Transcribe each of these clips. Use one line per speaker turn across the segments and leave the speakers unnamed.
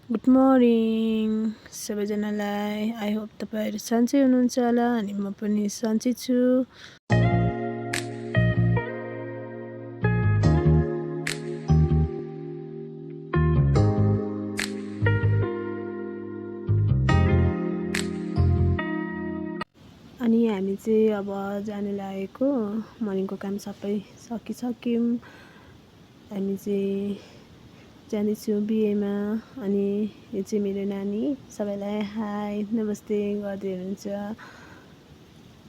Good morning सबैजनालाई। I hope तपाईँहरू सन्चै हुनुहुन्छ होला अनि म पनि सन्चै छु। अनि हामी चाहिँ अब जानु लागेको, मर्निङको काम सबै सकिसक्यौँ। हामी चाहिँ जाँदैछु बिहेमा। अनि यो चाहिँ मेरो नानी, सबैलाई हाई नमस्ते गर्दै हुनुहुन्छ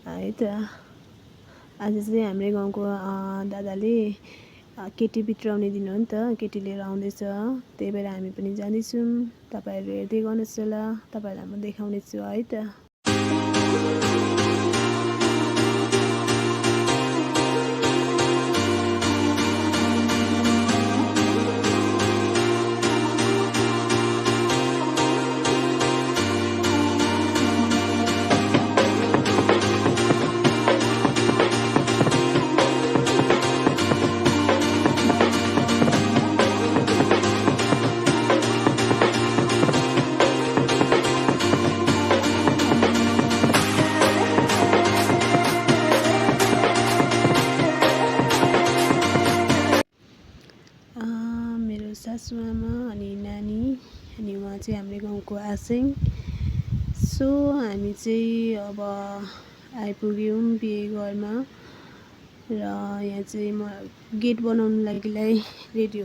है त। आज चाहिँ हाम्रै गाउँको दादाले केटी भित्राउने दिन हो नि त, केटी लिएर आउँदैछ, त्यही भएर हामी पनि जाँदैछौँ। तपाईँहरू हेर्दै गर्नुहोस् होला, तपाईँहरूलाई म देखाउने छु है त। मेरो सासूआमा अनि नानी, अनि उहाँ चाहिँ हाम्रो गाउँको आसिङ। सो हामी चाहिँ अब आइपुग्यौँ बिहे घरमा र यहाँ चाहिँ म गेट बनाउनु लागिलाई रेडी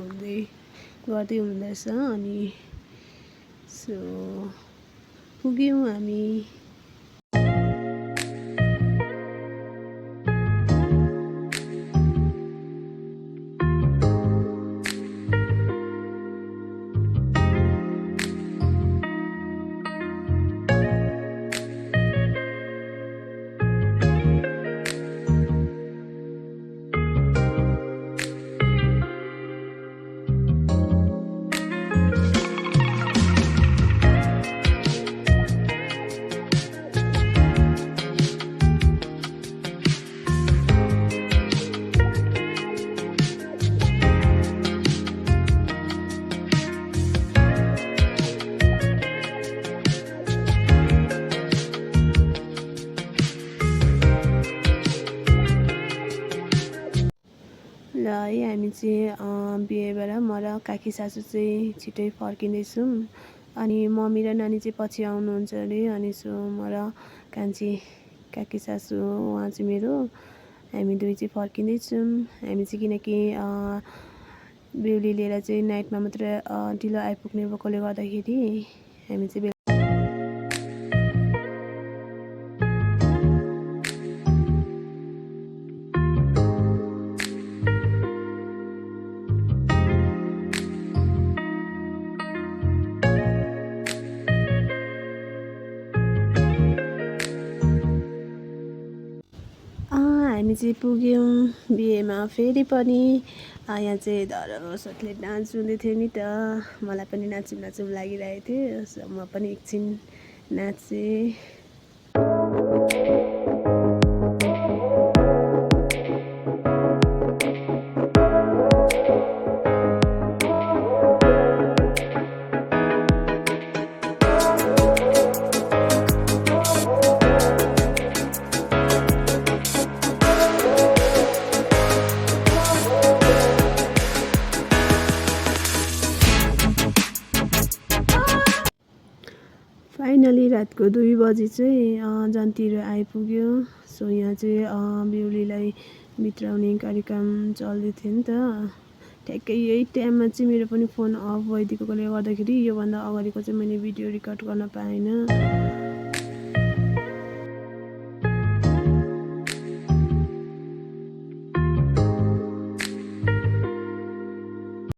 गर्दै हुँदैछ। अनि सो पुग्यौँ हामी। ल है हामी चाहिँ बिहेबाट म र काकी सासू चाहिँ छिटै फर्किँदैछौँ। अनि मम्मी र नानी चाहिँ पछि आउनुहुन्छ अरे। अनि सो म र कान्छी काकी सासू उहाँ चाहिँ मेरो, हामी दुई चाहिँ फर्किँदैछौँ। हामी चाहिँ किनकि बेहुली लिएर चाहिँ नाइटमा मात्र ढिलो आइपुग्ने भएकोले गर्दाखेरि हामी चाहिँ हामी चाहिँ पुग्यौँ बिहेमा। फेरि पनि यहाँ चाहिँ धरमसोतले डान्स हुँदै थियो नि त, मलाई पनि नाचौँ लागिरहेको थियो। सो म पनि एकछिन नाचेँ। फाइनली रातको 2 बजी चाहिँ जन्तीहरू आइपुग्यो। सो यहाँ चाहिँ बेहुलीलाई भित्राउने कार्यक्रम चल्दै थियो नि त। ठ्याक्कै यही टाइममा चाहिँ मेरो पनि फोन अफ भइदिएकोले गर्दाखेरि योभन्दा अगाडिको चाहिँ मैले भिडियो रेकर्ड गर्न पाइनँ।